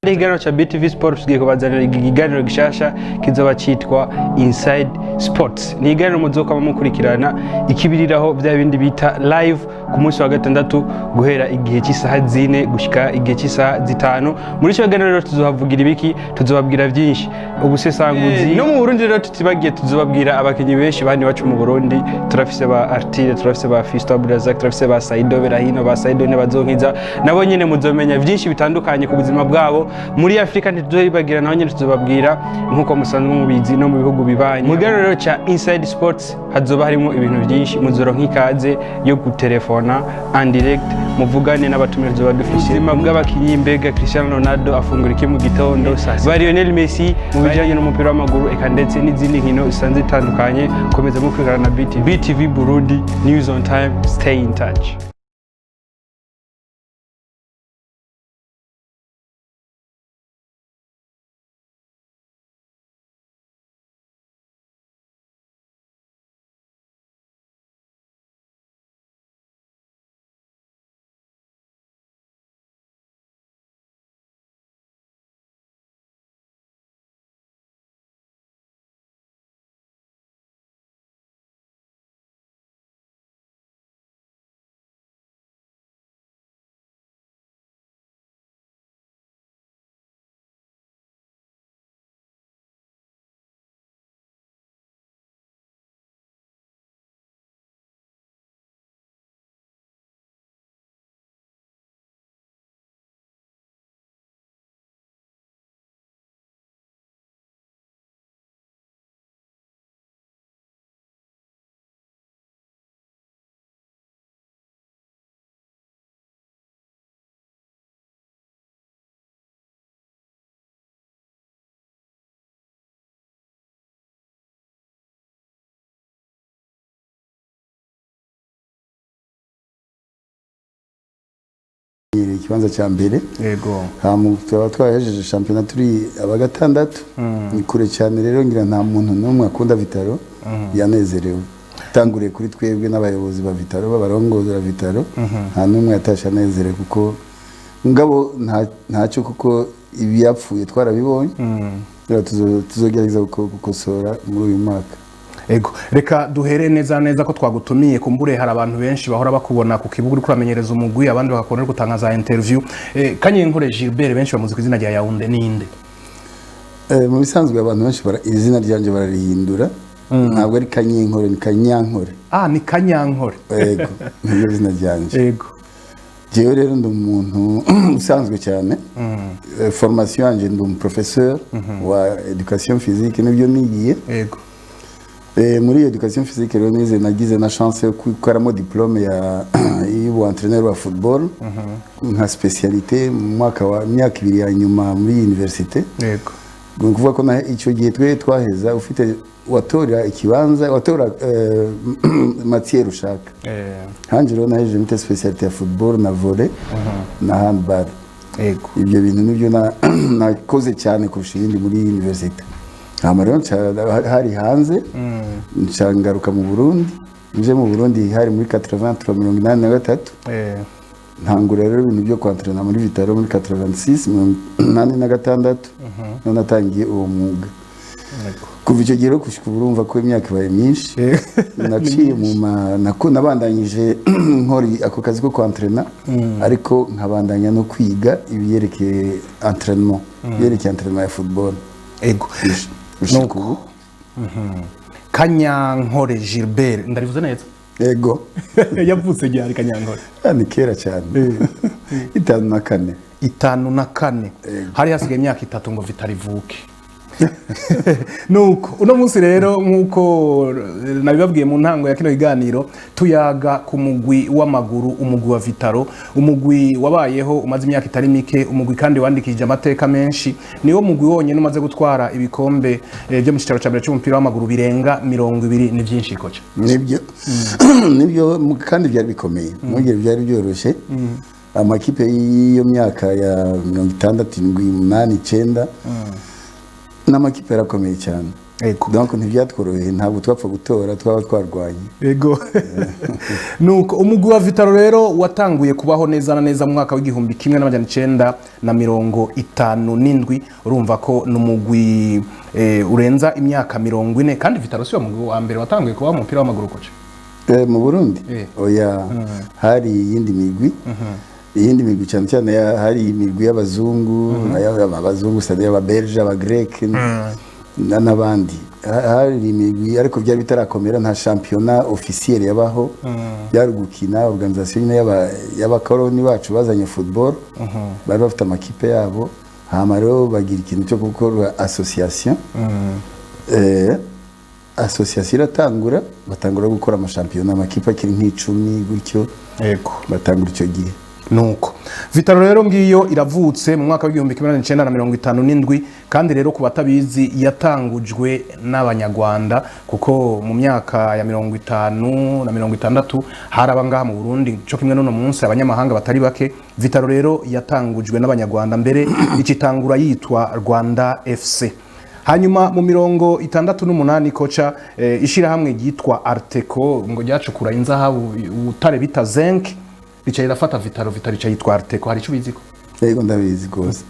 Ikiganiro cha BTV Sports giye kubazanira ikiganiro gishasha kizoba citwa Inside Sports. Ni ikiganiro muzoka mukurikirana ikibiriraho bya bindi bita live ku munsi wa gatandatu guhera igihe cy'isaha 4 gushika igihe cy'isaha 5. Muri cyo kiganiro rero tuzohavugira ibiki, tuzobabwira byinshi ubusesanguzi. No mu Burundi rero tutibagiye tuzobabwira abakinyi benshi bandi bacu mu Burundi. Turafise ba Artile, turafise ba Fisto Abdulrazak, turafise ba Saido Berahino, ba Saido ne bazonkiza. Nabo nyene muzomenya byinshi bitandukanye ku buzima bwabo. Muri Afrika ntituzoyibagira naho nyene tuzobabwira nkuko musanzwe mubizi no mu bihugu bibanye. Mu kiganiro rero cha Inside Sports hazoba harimo ibintu byinshi, muzoro nk'ikaze yo gutelefona en direct muvugane n'abatumire zoba dufise ubuzima bw'abakinyi mbega Cristiano Ronaldo afungura iki mu gitondo ba Lionel Messi mu bijanye n'umupira w'amaguru eka ndetse n'izindi nkino zisanzwe zitandukanye. Komeza mukurikirana na BTV Burundi News on Time. Stay in touch. Ikibanza cya mbere yego twahejeje championnat turi abagatandatu ni kure cyane rero ngira nta muntu n'umwe akunda Vitaro yanezerewe tanguriye kuri twebwe n'abayobozi ba Vitaro b'abarongozi ba Vitaro nta n'umwe yatasha nezerewe kuko ngabo ntacyo kuko ibi yapfuye twarabibonye rero tuzogerageza gukosora muri uyu mwaka. Ego reka duhere neza ko twagutumiye kumbure hari abantu benshi bahora bakubona ku kibuga uri kuramenyereza umugwi abandi bakakubona uri gutangaza interview. Kanyenkore Gilbert benshi bamuzi ku izina rya Yaounde ninde? Mu bisanzwe abantu benshi izina ryanje bararihindura ntabwo ari Kanyenkore ni Kanyankore. Ni Kanyankore. Ego niyo izina ryanje. Ego jewe rero ndi umuntu usanzwe cyane formation yanje ndi professeur wa education physique n'ibyo nigiye. Ego muri education physique rero nize nagize na chance yo kwikaramo diplome ya entraîneur wa football nka spécialité mu mwaka wa myaka 2 ya nyuma muri université. Yego kuvuga ko icyo gihe twaheza ufite watora ikibanza watora matière ushaka. Hanje rero naheje mite spécialité ya football na volley na handball. Yego ibyo bintu nibyo nakoze cyane kurusha ibindi muri université. Amarero hari hanze nshangaruka mu Burundi nje mu Burundi hari muri 83 ntangura rero ibintu byo kwantrena muri Vitaro muri 86 86 natangiye uwo mwuga. Kuva icyo gihe kushika urumva ko imyaka ibaye myinshi naciye mu nabandanyije nkori ako kazi ko kwantrena ariko nkabandanya no kwiga ibiyerekeye entraînement yerekeye entraînement ya football. Ego nuko Kanyankore Gilbert ndarivuze neza? Ego yavutse ryari Kanyankore? Ni kera cyane 54 54 hari hasigaye imyaka 3 ngo Vitaro ivuke. nuko uno munsi rero nkuko nabibabwiye mu ntango ya kino kiganiro tuyaga ku mugwi w'amaguru, umugwi wa Vitaro, umugwi wabayeho umaze imyaka itari mike, umugwi kandi wandikije amateka menshi, niwo mugwi wonyene umaze gutwara ibikombe byo mu cicaro ca mbere cy'umupira w'amaguru birenga 20 ni byinshi koca. Nibyo kandi byari bikomeye, mugire byari byoroshye. Amakipe y'iyo myaka ya 60 8 9 n'amakipe yarakomeye cyane. Donc ntibyatworoheye, ntabwo twapfa gutora, twaba twarwanye. Yego. Nuko umugwi wa Vitaro rero watanguye kubaho neza na neza mu mwaka w'igihumbi 1957. Urumva ko n'umugwi urenza imyaka 40 kandi Vitaro si umugwi wa mbere watanguye kubaho mu mupira w'amaguru koca. Mu Burundi oya, hari yindi migwi, iyindi migwi cyane cyane hari imigwi y'abazungu, abazungu sade y'ababerge, abagrek n'abandi. Hari imigwi ariko byari bitarakomera, nta championnat officiel yabaho, byari gukina organisation y'abakoloni bacu bazanye football, bari bafite amakipe yabo, hama rero bagira ikintu cyo gukora association. Association iratangura, batangura gukora amashampiyona, amakipe akiri nk'icumi gutyo. Yego, batangura icyo gihe. Nuko Vitaro rero ngiyo iravutse mu mwaka w'igihumbi 1957 kandi rero ku batabizi yatangujwe n'abanyarwanda, kuko mu myaka ya 50 na 60 haraba ngaha mu Burundi cyo kimwe none munsi abanyamahanga batari bake. Vitaro rero yatangujwe n'abanyarwanda, mbere ikitangura yitwa Rwanda FC. Hanyuma mu 68 koca ishira hamwe yitwa Arteco ngo ryacukura inzahabu utare bita zinc, bicaye rafata Vitaro ica yitwa Arteco. Hari cyo biziko? Yego ndabizi gose.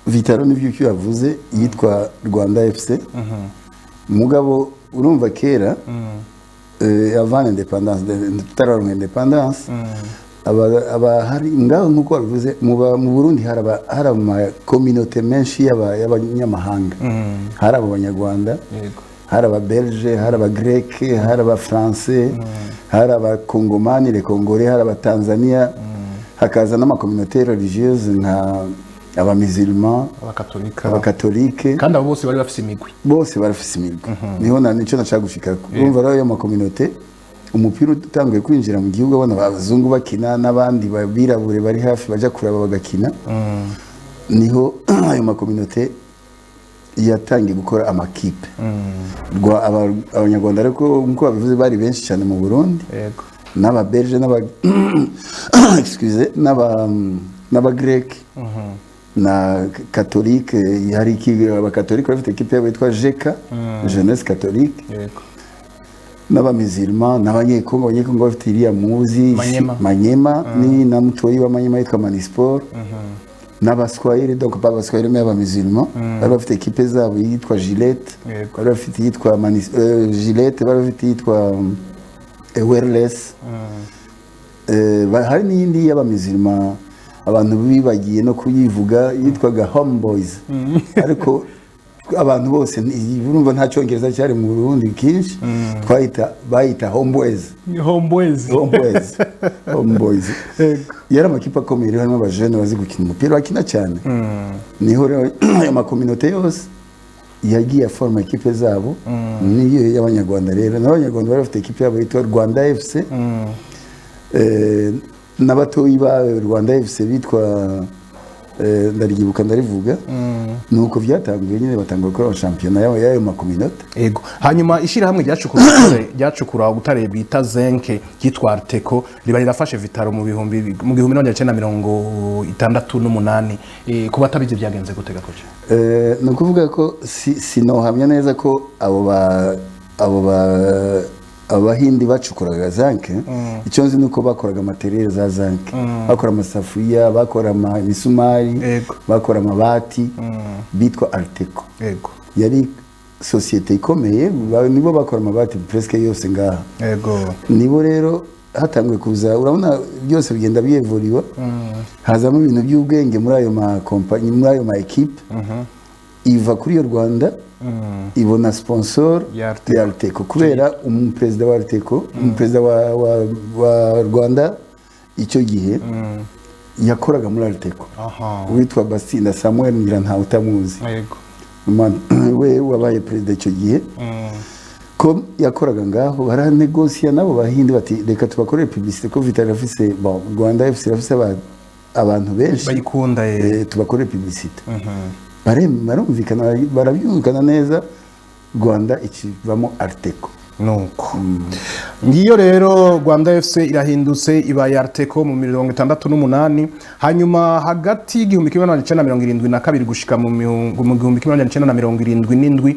Vitaro nivyo cyo yavuze yitwa Rwanda FC. Mugabo urumva kera avant independence, tutaronka independence, hari ngaho nkuko bavuze mu Burundi haraba ama communauté menshi y'abanyamahanga. Haraba abanyarwanda, haraba belge, haraba grec, haraba français, haraba congomani, les congolais, haraba tanzania, hakaza n'ama communauté religieuse nka aba musulmans, aba catholique, kandi abo bose bari bafise imigwi. Bose barafise imigwi. Niho nico nashaka gushika. Urumva rero yo ma communauté, umupira utanguye kwinjira mu gihugu, abana abazungu bakina n'abandi babirabure bari hafi baja kuraba bagakina. Niho ayo ma communauté yatangiye gukora amakipe. Abanyarwanda ariko nkuko babivuze bari benshi cyane mu Burundi. Yego. N'aba Belge n'aba Grec na catholique, hari aba catholique bafite equipe yabo yitwa JECA, Jeunesse Catholique. Yego. N'aba musulmans, n'abanyekongo bafite iriya muzi Manyema, ni na mutoyi wa Manyema yitwa Manisport. N'abaswahili, donc pas abaswahili mais aba musulmans, bari bafite equipe zabo yitwa Gillette, bari bafite yitwa Gillette, bari bafite yitwa Wireless. Hari n'indi y'aba musulmans abantu bibagiye no kuyivuga yitwaga Homeboys. Ariko abantu bose urumva nta cyongereza cyari mu Burundi kinshi, bayita Homeboys. Yari amakipe akomeye, harimo abajene bazi gukina umupira, bakina cyane. Niho rero ayo ma communauté yose yagiye aforma equipe zabo. Niyo y'abanyarwanda rero, n'abanyarwanda bari bafite equipe yabo yitwa Rwanda FC. N'abatoyi ba Rwanda FC bitwa ndarigibuka ndarivuga. Nuko byatanguye nyine batangura gukora championnat y'ayo ma communauté. Yego. Hanyuma ishira hamwe ryacukura ubutare bita zinc kitwa Arteco riba rirafashe Vitaro mu 1968. Kuba atabize byagenze gutega koce. No kuvuga ko sinohamya neza ko abahindi bacukuraga zinc. Icyo nzi nuko bakoraga materiel za zinc, bakora amasafuriya, bakora imisumari, bakora amabati, bitwa Arteco. Yego. Yari societe ikomeye, nibo bakora amabati presque yose ngaha. Yego. Nibo rero hatanguye kuza, urabona byose bigenda byevuriwa, hazamo ibintu by'ubwenge muri ayo ma compagnie, muri ayo ma equipe. Iva kuri yo Rwanda, ibona sponsor ya Arteco, kubera umuperezida wa Arteco, umuperezida wa Rwanda icyo gihe yakoraga muri Arteco witwa Basinda Samuel ngira ntawe utamuzi yego we wabaye perezida icyo gihe ko yakoraga ngaho baranegosiya nabo bahindi bati reka tubakorere publicité ko Vital afise bon Rwanda FC afise abantu benshi bayikunda tubakorere publicité barumvikana barabyumvikana neza Rwanda ikivamo Arteco nuko ngiyo rero Rwanda FC irahindutse ibaye Arteco mu 1968 hanyuma hagati y'igihumbi 1972 gushika mu 1977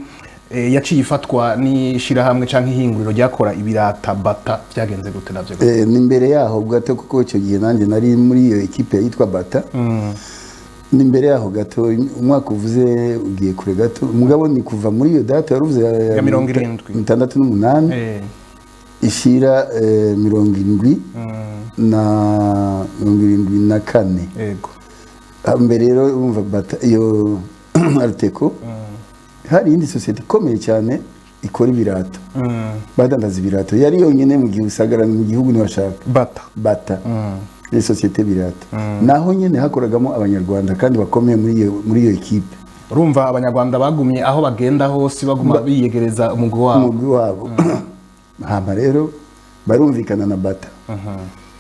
yaciye ifatwa n'ishira hamwe canke ihinguriro ryakora ibirata Bata byagenze gute navyo ni imbere yaho gato kuko icyo gihe nanjye nari muri iyo equipe yitwa Bata ni imbere yaho gato umwaka uvuze ugiye kure gato umugabo ni kuva muri iyo data yaruvuze ya 68 ishira 70 na 74 yego mbere rero umva Bata iyo Arteco hari indi societe ikomeye cyane ikora ibirato badandaza ibirato yari yonyine mu gihe usagara mu gihugu niwashaka Bata ni societe birato naho nyene hakoragamo abanyarwanda kandi bakomeye muri iyo equipe urumva abanyarwanda bagumye aho bagenda hose baguma biyegereza umugwi wabo hama rero barumvikana na Bata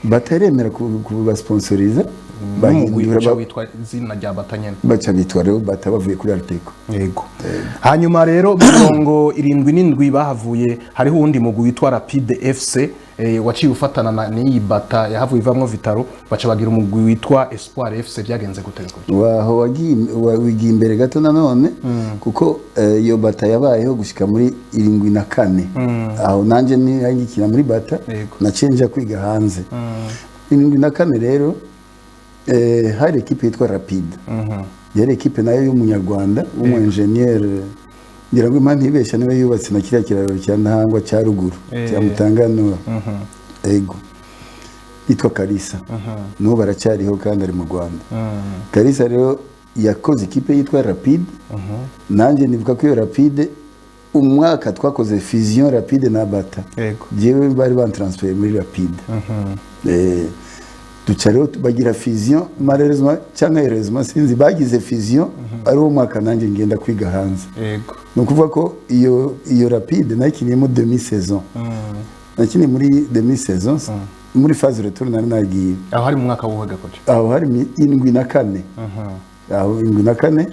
Bata remera kubasponsoriza bahindura witwa izina rya Bata nyene baca bitwa rero Bata bavuye kuri Arteco yego hanyuma rero 77 bahavuye hariho uwundi mugwi witwa Rapide FC waciye ufatana n'iyi Bata yahavuye ivamwo Vitaro baca bagira umugwi witwa Espoir FC byagenze gute waho wagiye imbere gato nanone kuko iyo Bata yabayeho gushika muri 74 aho nanje ni yangikira muri Bata na change kwiga hanze 74 rero hari equipe yitwa Rapide yari equipe nayo y'umunyarwanda w'umu-engineer ngira ngo impamvu ibesha niwe yubatse na kiriya kiraro cya Ntahangwa cya ruguru cya Mutangano ego yitwa Kalisa n'ubu baracyariho kandi ari mu Rwanda Kalisa rero yakoze equipe yitwa Rapide nanjye nivuga ko iyo Rapide umwaka twakoze fusion Rapide na Bata jewe bari bantransfer muri Rapide duca rero bagira fusion malheureusement cyangwa heureusement sinzi bagize fusion ari uwo mwaka nanjye ngenda kwiga hanze yego no kuvuga ko iyo Rapide nakiniyemo demi saison nakiniye muri demi saison muri phase retour nari nagiye aho hari mu mwaka wuhaga koce aho hari 74 aho 74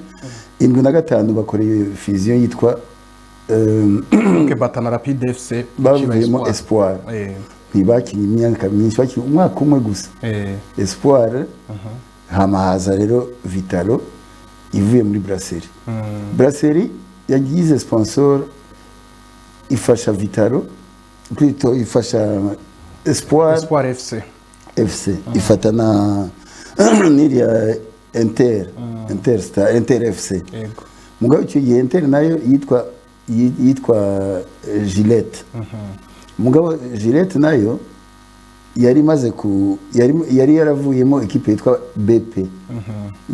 75 bakoreye fusion yitwa Bata na Rapide FC bavuyemo Espoir ntibakinye imyaka myinshi bakinye umwaka umwe gusa Espoir hama haza rero Vitalo ivuye muri Brasserie Brasserie yagize sponsor ifasha Vitalo plutôt ifasha Espoir FC ifata na niria Inter FC mugabo icyo gihe Inter nayo yitwa Gillette mugabo Gillette nayo yari maze yari yaravuyemo equipe yitwa BP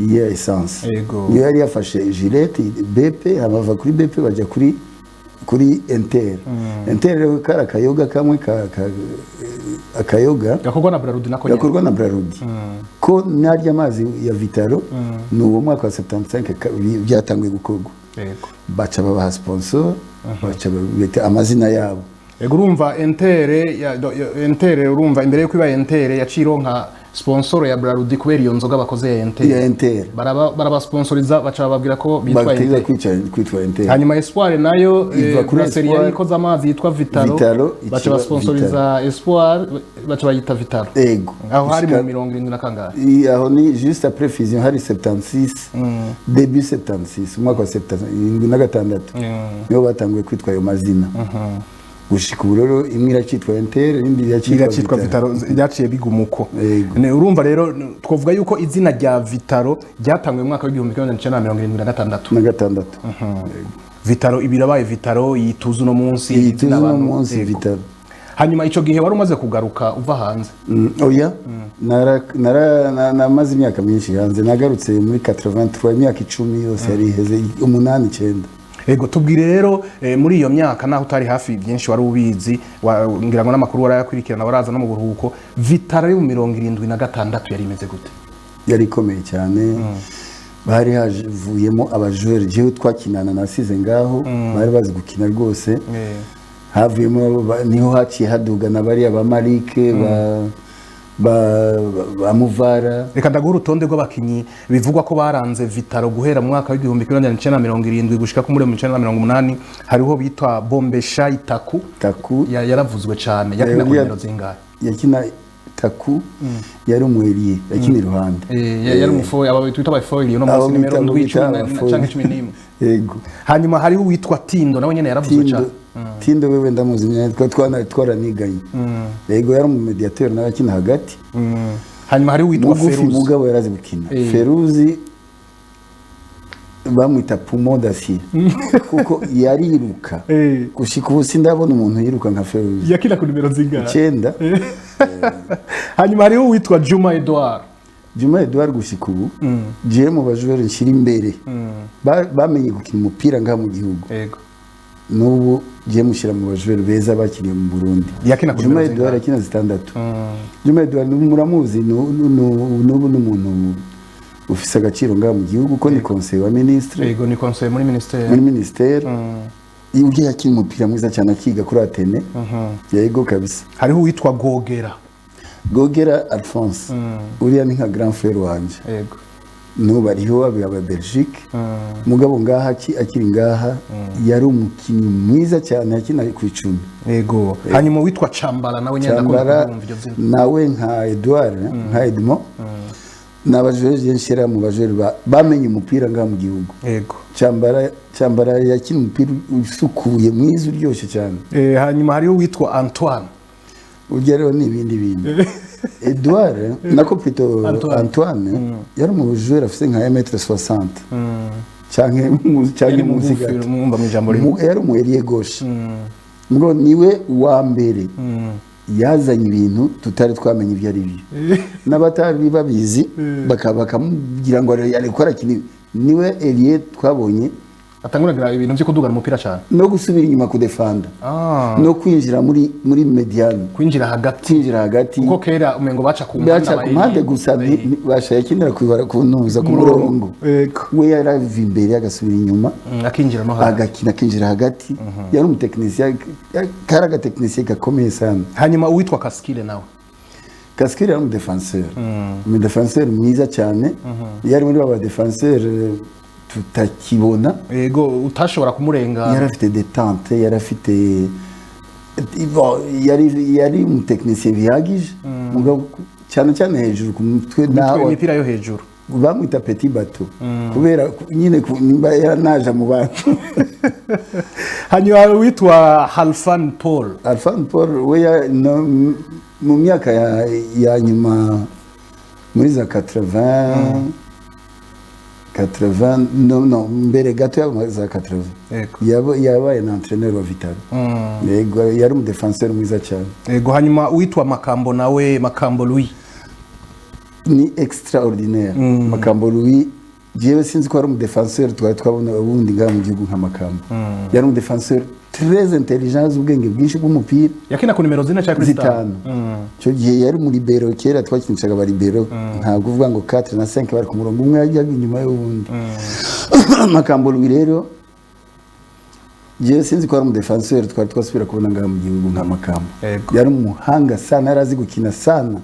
ya essence yari yafashe Gillette BP hamava kuri BP baje kuri Inter rero kara kayoga kamwe akayoga gakorwa na Brarudi nako gakorwa na Brarudi ko narya amazi ya Vitalo n'uwo mwaka wa 75 byatangiye gukorwa baca babaha sponsor baca bita amazina yabo ego urumva Inter urumva imbere yo kwiba Inter yacironka sponsor ya Brarudi kubera iyo nzoga bakoze ya Inter barabasponsoreza baca bababwira ko bitwa Inter hanyuma Espoir nayo Brasserie yari ikoze amazi yitwa Vitalo baca basponsoriza Espoir baca bayita Vitalo ego aho hari mu 70 na kangahe aho ni juste après fusion hari 76 début 76 umwaka wa 76 niyo batanguye kwitwa ayo mazina gushika uburoro imwe iracitwa Inter indi iracitwa Vitalo yaciye bigumuko urumva rero twovuga yuko izina rya Vitalo ryatangwe mu mwaka wa 1976 Vitalo ibirabaye Vitalo yituzu no munsi Vitalo hanyuma ico gihe wari umaze kugaruka uva hanze oya namaze imyaka myinshi hanze nagarutse muri 83 imyaka 10 yose yari iheze 8-9 ego tubwire rero muri iyo myaka naho utari hafi byinshi wari ubizi ngira ngo n'amakuru warayakurikirana waraza no mu buruhuko Vitalo yo 76 yari imeze gute yari ikomeye cyane bari havuyemo abajoueur jewe twakinana nasize ngaho bari bazi gukina rwose havuyemo niho haciye hadugana bari abamarike ba Muvara. Reka ndaguha urutonde rw'abakinyi bivugwa ko baranze Vitaro guhera mu mwaka w'igihumbi 1970 gushika ku muri 1980 hariho bitwa Bombesha Itaku yaravuzwe cyane yakina ku nimero zingahe yakina Taku yari umweriye yakina iruhande yari umufo aba twita ba foil no mu nimero 12 cyangwa 11 yego hanyuma hari witwa Tindo nawe nyene yaravuzwe cyane Tindo wewe ndamuzi nyine twaraniganye yego yari umumediateur nawe akina hagati hanyuma hari witwa Feruzi mugabo yarazi gukina Feruzi bamwita Poumon d'Acier kuko yariruka gushika ubu sindabona umuntu yiruka nka Feruzi yakina ku nimero zingahe 9 hanyuma hari witwa Juma Edouard gushika ubu je mu bajoueur nshira imbere bamenye gukina umupira ngaha mu gihugu yego nubu je mushira mu bajoueur beza bakiniye mu Burundi yakina ku Juma Edouard yakina 6 Juma Edouard muramuzi nubu n'umuntu ufise agaciro ngaha mu gihugu ko ni conseil wa ministre yego ni conseil muri ministère ibyo yakina umupira mwiza cyane akiga kuri Atene yego kabisa hariho witwa Gogera Alphonse uriya ni nka grand frère wanje yego nubu ariho aba Belgique mugabo ngaha akiri ngaha yari umukinnyi mwiza cyane yakina ku 10 yego hanyuma witwa Chambala nawe nyenda ko kumva ivyo byinshi nawe nka Edouard nka Edmond n'abajoueur nshira mu bajoueur bamenye umupira ngaha mu gihugu yego Chambara yakina umupira usukuye mwiza uryoshye cyane hanyuma hariho witwa Antoine ugero n'ibindi bintu Edouard nako plutôt Antoine yari mu bajoueur afise nka 1m60 canke muzika mwumva mu ijambo rimwe yari mu ailier gauche ngo niwe wa mbere yazanye ibintu tutari twamenye ibyo ari byo n'abatari babizi bakamugira ngo yakora kinini niwe ailier twabonye atanguragira ibintu byo kudugana umupira cyane no gusubira inyuma kudefanda no kwinjira muri mediane kwinjira hagati kuko kera umengo baca ku mpande gusa basha yakinira kwibara kunuza ku murongo we yarava imbere agasubira inyuma akinjira no hagati agakina akinjira hagati yari umuteknisien karaga technicien gakomeye sana hanyuma uwitwa Kaskile nawe Kaskile yari umudefenseur mwiza cyane yari muri aba defenseur tutakibona yego utashobora kumurenga yari afite detente yari afite yari umuteknisien bihagije mugabo cyane hejuru ku mutwe nawe imipira yo hejuru bamwita petit bateau kubera nyine nimba yaranaje mu bantu hanyuma witwa Halfan Paul we mu myaka ya nyuma muri za 80 no mbere gato ya za 80 yabaye na entraîneur wa Vitaro yego yari mu défenseur mwiza cyane yego hanyuma witwa Makambo nawe Makambo Louis ni extraordinaire Makambo Louis jewe sinzi ko ari mu défenseur twabona ubundi ngaha mu gihugu nka Makambo yari mu défenseur très intelligent ubwenge bwinshi bw'umupira yakina ku nimero 4 cyangwa 5 cyo gihe yari muri libero kera twakinishaga bari libero ntabwo uvuga ngo 4 na 5 bari ku murongo umwe yajyaga inyuma y'ubundi Makambo Louis rero jewe sinzi ko ari mu défenseur twasubira kubona ngaha mu gihugu nka Makambo yari umuhanga sana arazi gukina sana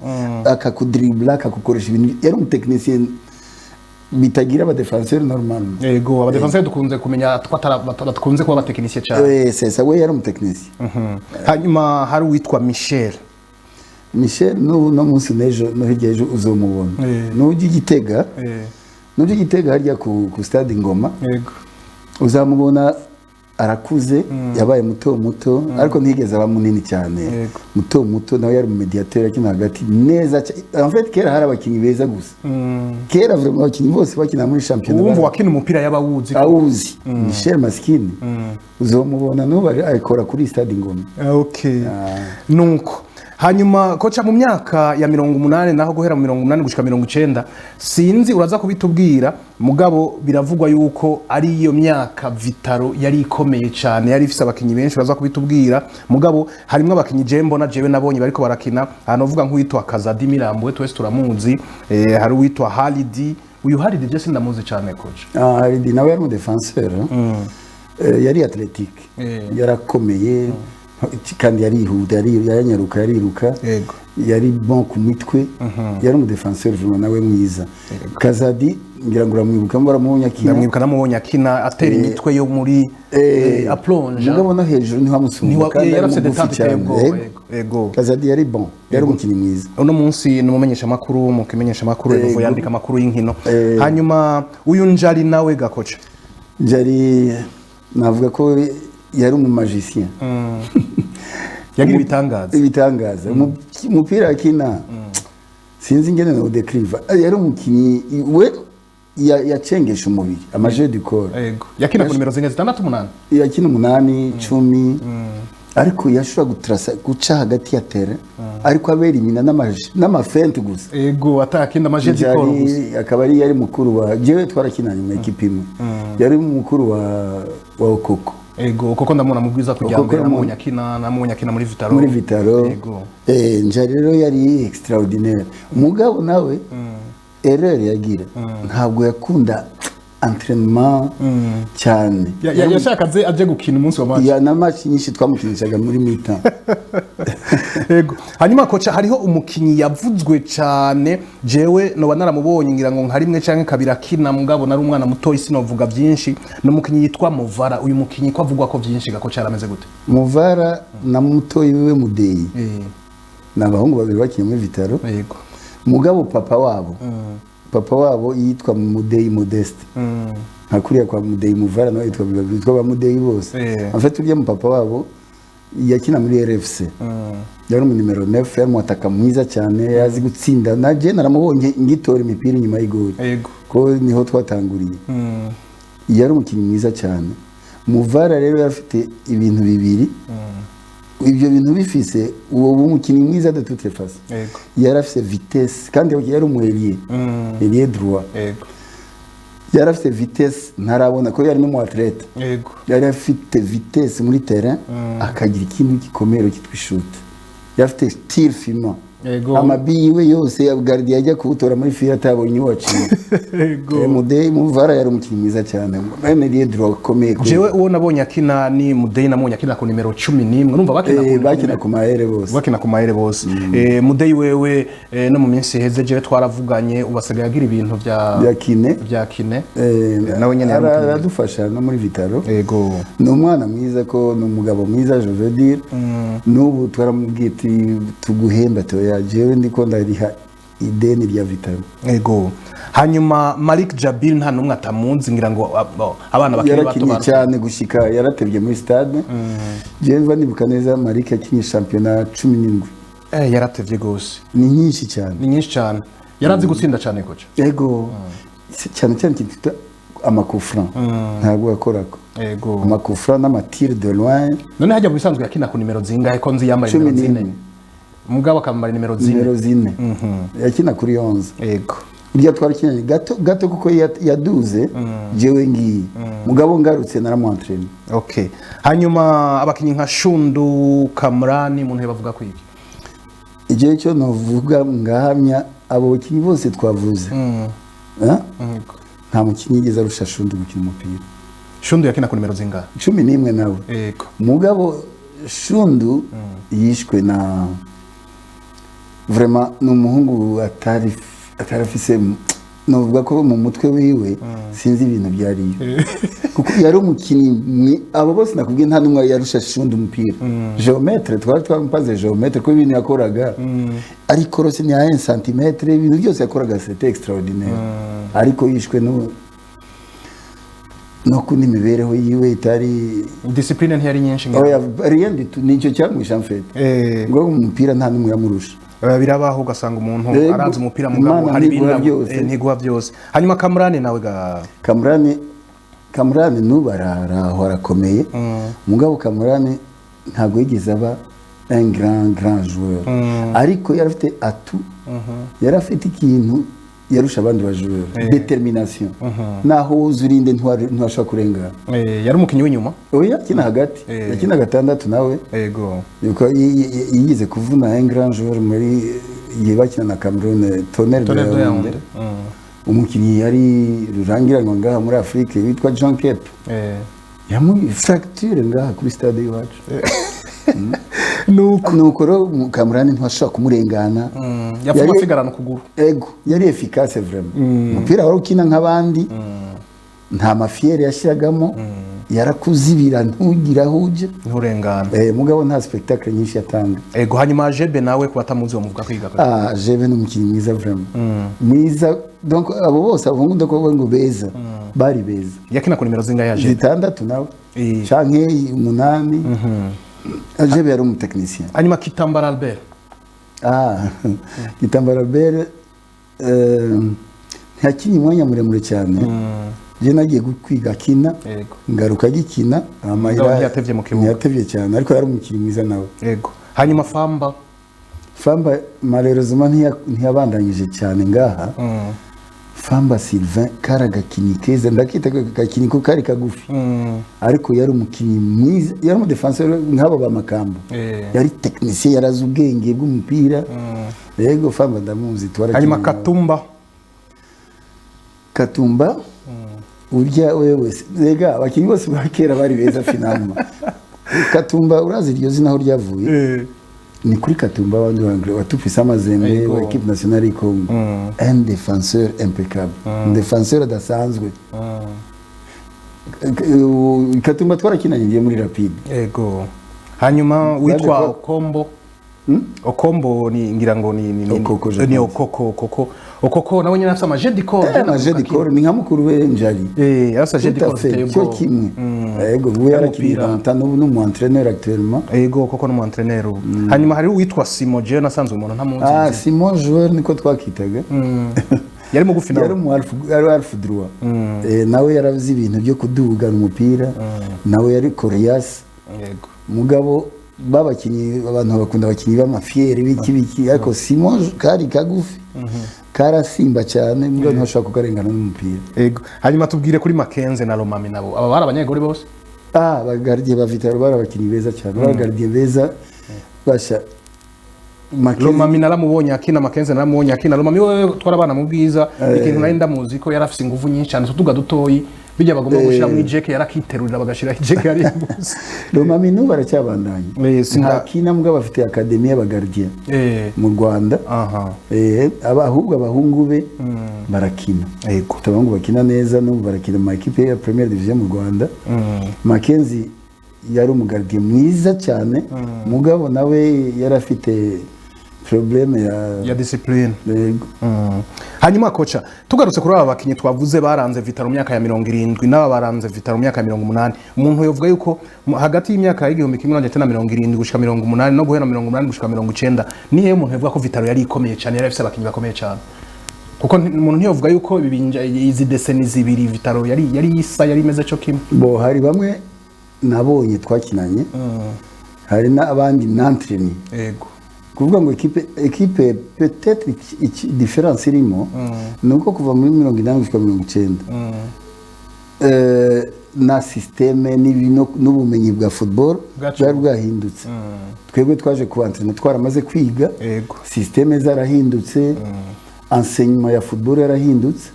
akakudribla akakukoresha ibintu yari umuteknisien bitagira aba defenseur normal yego aba defenseur dukunze kumenya twatakunze kuba abateknisien cyane c'est ça we yari umuteknisien hanyuma hari witwa Michel no munsi nejo no higeje uzomubona nujye Gitega harya ku stade Ngoma yego uzamubona arakuze yabaye muto ariko ntigeze aba munini cyane muto nawe yari umediateur akina hagati neza en fait kera hari abakinyi beza gusa kera vraiment abakinyi bose bakina muri championnat wumva wakina umupira y'abawuzi Michel Maskini uzomubona no bari akora kuri stade Ngoma okay nuko hanyuma koca mu myaka ya 80 naho guhera mu 80 gushika 90 sinzi uraza kubitubwira mugabo biravugwa yuko ari iyo myaka Vitaro yari ikomeye cyane yari ifise abakinyi benshi uraza kubitubwira mugabo harimo abakinyi jembo na jewe nabonye bariko barakina hano uvuga nk'uwitwa Kazadi Mirambo twese turamuzi hari uwitwa Halidi uyu Halidi je sindamuzi cyane coach Halidi nawe yari mu defenseur yari athletique yarakomeye kandi yarihuta yaranyaruka yariruka yari bon ku mitwe yari mu defenseur vraiment nawe mwiza Kazadi ngira ngo uramwibuka baramubonye akina ndamwibuka namubonye akina atera imitwe yo muri aplonge mugabo no hejuru ni hamusumba kandi yarafite detente ego Kazadi yari bon yari umukinnyi mwiza uno munsi numumenyesha makuru mu kimenyesha makuru evo yandika amakuru y'inkino hanyuma uyu Njari nawe gakoca Njari navuga ko yari umu magicien yagira ibitangaza umupira akina sinzi ingene no declive yari umukinyi we yacengesha umubiri amaje du corps yakina ku nimero 6 yakina 8 10 ariko yashobora gutrasa guca hagati ya terre ariko abera imina n'amafente gusa atakinda amaje du corps gusa akaba ari yari mukuru wa jewe twarakinanye mu equipe imwe yari mukuru wa Okoko koko ndamubona mubwiza kujyambere namunya kina muri Vitaro Njari rero yari extraordinaire mugabo nawe erreur yagira ntabwo yakunda entraînement cyane yashakaze aje gukina umunsi wa match na match nyinshi twamukinishaga muri mita hanyuma kocha hariho umukinyi yavuzwe cyane jewe no banaramubonye ngira ngo nka rimwe canke kabira kina mugabo nari umwana muto isi novuga byinshi no mukinyi yitwa Muvara uyu mukinyi ko avugwa ko byinshi gakocha arameze gute Muvara na muto yiwe Mudeyi nabahungu babiri bakiye muri Vitaro mugabo papa wabo yitwa Mudeyi Modeste hakuriya kwa Mudeyi Muvara nawe yitwa ba Mudeyi bose en fait uriya mu papa wabo yakina muri RFC yari mu numero 9 yari mwataka mwiza cyane yazi gutsinda naje naramubonye ngitora imipira inyuma y'igori ko niho twatanguriye yari umukinnyi mwiza cyane Muvara rero yafite ibintu bibiri ibyo bintu bifise uwo umukinnyi mwiza de toute façon yari afite vitesse kandi yari umuelier elier droit yari afite vitesse ntarabona ko yari n'umu athlete yari afite vitesse muri terrain akagira ikintu gikomero kitwa shoot yari afite tir filma amabiwe yose ya gardien yajya kubutora muri fira atabonye waciye Mudeyi Muvara yari umukinnyi mwiza cyane bene elier droit komeye jewe uwo nabonye akina ni Mudeyi namubonye akina ku nimero 11 numva bakina ku mahere bose Mudeyi wewe no mu minsi heze jewe twaravuganye ubasigaye agira ibintu bya kine nawe nyene yaradufasha no muri Vitaro ni umwana mwiza ko ni umugabo mwiza je veux dire n'ubu twaramubwiye tuguhemba jewe ndiko ndariha ideni rya Vitaro hanyuma Malik Jabil nta numwe atamunzi ngira ngo abana bakiri bato cyane gushika yaratebye muri stade jewe nibuka neza Malik yakinye championnat 17 yaratevye gose ni nyinshi cyane yarazi gutsinda cyane kocha cyane kitita amakufra ntabwo yakorako amakufra n'amatir de loin none hajya bisanzwe yakina ku nimero zingahe ko nzi yambaye nimero 4 mugabo akamara nimero 4 yakina kuri 11 irya twarakinanye gato kuko yaduze jewe ngiye mugabo ngarutse naramuentraîne hanyuma abakinyi nka Shundu Kamrani muntu bavuga kwiki igihe cyo novuga ngahamya abo bakinyi bose twavuze nta mukinyi yigeze arusha Shundu gukina umupira Shundu yakina ku nimero zingahe 11 nawe mugabo Shundu yishwe na vraiment n'umuhungu atarafise novuga ko mu mutwe wiwe sinzi ibintu byariyo kuko yari umukinnyi abo bose nakubwiye nta numwe yarusha Shundu umupira geometre twampaze geometre ko ibintu yakoraga ariko rose ni 1 cm ibintu byose yakoraga c'était extraordinaire ariko yishwe no kundi imibereho yiwe itari discipline ntiyari nyinshi rien du tout nicyo cyamwisha en fait ngo umupira nta numwe yamurusha birabaho ugasanga umuntu aranze umupira mugabo hari ibintu ntiguha byose hanyuma Kamrani nawe Kamrani nubarara harakomeye mugabo Kamrani ntago yigeze aba un grand joueur ariko yarafite atu yarafite ikintu yarusha abandi ba joueur determination naho uzurinde ntwashaka kurengana yari umukinyi w'inyuma oya kina hagati yakina gatandatu nawe yego yuko yigize kuvuna un grand joueur muri yibakina na Cameroon Tonnerre de Yaoundé umukinyi yari rurangiranwa ngaha muri Afrique witwa Jean Kep yamu fracture ngaha kuri stade iwacu nuko ro Cameroon ntwashaka kumurengana yapfa asigarana kuguru ego yari efficace vraiment umupira wari ukina nk'abandi nta mafiere yashiragamo yarakuzibira ntugira huje nturengana mugabo nta spectacle nyinshi yatanga ego hanyuma Jebe nawe kubatamuzi wo muvuga kwiga Jebe n'umukinyi mwiza vraiment mwiza donc abo bose abungundo ko ngo beza bari beza yakina ku nimero zinga ya Jebe zitandatu nawe canke 8 Jebe yari umutekinicien hanyuma Kitambara Albert Kitambara Albert ntakinyi mwanya muremure cyane je nagiye kwiga kina ngaruka gikina amayira yatevye mu kibuga yatevye cyane ariko yari umukinyi mwiza nawe yego hanyuma Famba malheureusement ntiyabandanyije cyane ngaha Famba Sylvain karagakini keza ndakita gakini ko kari kagufi ariko yari umukinyi mwiza yari mu defenseur nk'abo ba Makambo yari technicien yarazi ubwenge bw'umupira yego Famba ndamuzi twara hanyuma Katumba urya wewe rega abakinyi bose bakera bari beza finalement Katumba urazi iryo zina aho ryavuye ni kuri Katumba abandi bangre watupisa amazembe wa equipe nationale du Congo un défenseur impeccable un défenseur adasanzwe Katumba twarakinanye muri Rapide yego hanyuma witwa Okombo ni ngira ngo ni Okoko nawe nyine afite amajedi ni nka mukuru we Njari afite jedi cyo kimwe yego we yarakira n'umu entraîneur actuellement yego Okoko n'umu entraîneur hanyuma hari uwitwa Simon je nasanzwe umuntu ntamuzi Simon joueur niko twakitaga yari mu gufina yari mu alfu droit nawe yaravuze ibintu byo kuduga umupira nawe yari Corias yego mugabo babakinyi abantu bakunda abakinyi b'amafiere biki ariko Simon kari kagufi karasimba cyane mbwo ntashaka kukarengana n'umupira yego hanyuma tubwire kuri Makenze na Lomami nabo aba bari abanyegori bose bagardie ba Vitaro bari abakinyi beza cyane bagardie beza basha Lomami naramubonye akina Makenze naramubonye akina Lomami wewe twarabana mu bwiza ikintu nari ndamuzi ko yarafise ingufu nyinshi cyane tutuga dutoyi bijya bagomba gushira muri jeke yarakiterurira bagashira jeke yari imbuzi Lomami no baracyabandanye akina mbwa bafite academy y'abagardien mu Rwanda ahubwo abahungu be barakina yego tabangu bakina neza no barakina mu equipe ya Premier Division mu Rwanda Makenzi yari umugardien mwiza cyane mugabo nawe yarafite probleme ya discipline hanyuma kocha tugarutse kuri aba bakinyi twavuze baranze Vitaro mu myaka ya 70 n'aba baranze Vitaro mu myaka ya 80 umuntu yovuga yuko hagati y'imyaka ya 1970 gushika 80 no guhera 80 gushika 90 nihe umuntu yovuga ko Vitaro yari ikomeye cyane yari afite abakinyi bakomeye cyane kuko umuntu ntiyovuga yuko izi deseni zibiri Vitaro yari isa yari imeze cyo kimwe bo hari bamwe nabonye twakinanye hari n'abandi n'entraîneur yego kuvuga ngo equipe peut-être différence irimo nuko kuva muri 80 gushika 90 na systeme n'ubumenyi bwa football bwari bwahindutse twebwe twaje ku entraîner twaramaze kwiga systeme zarahindutse enseignement ya football yarahindutse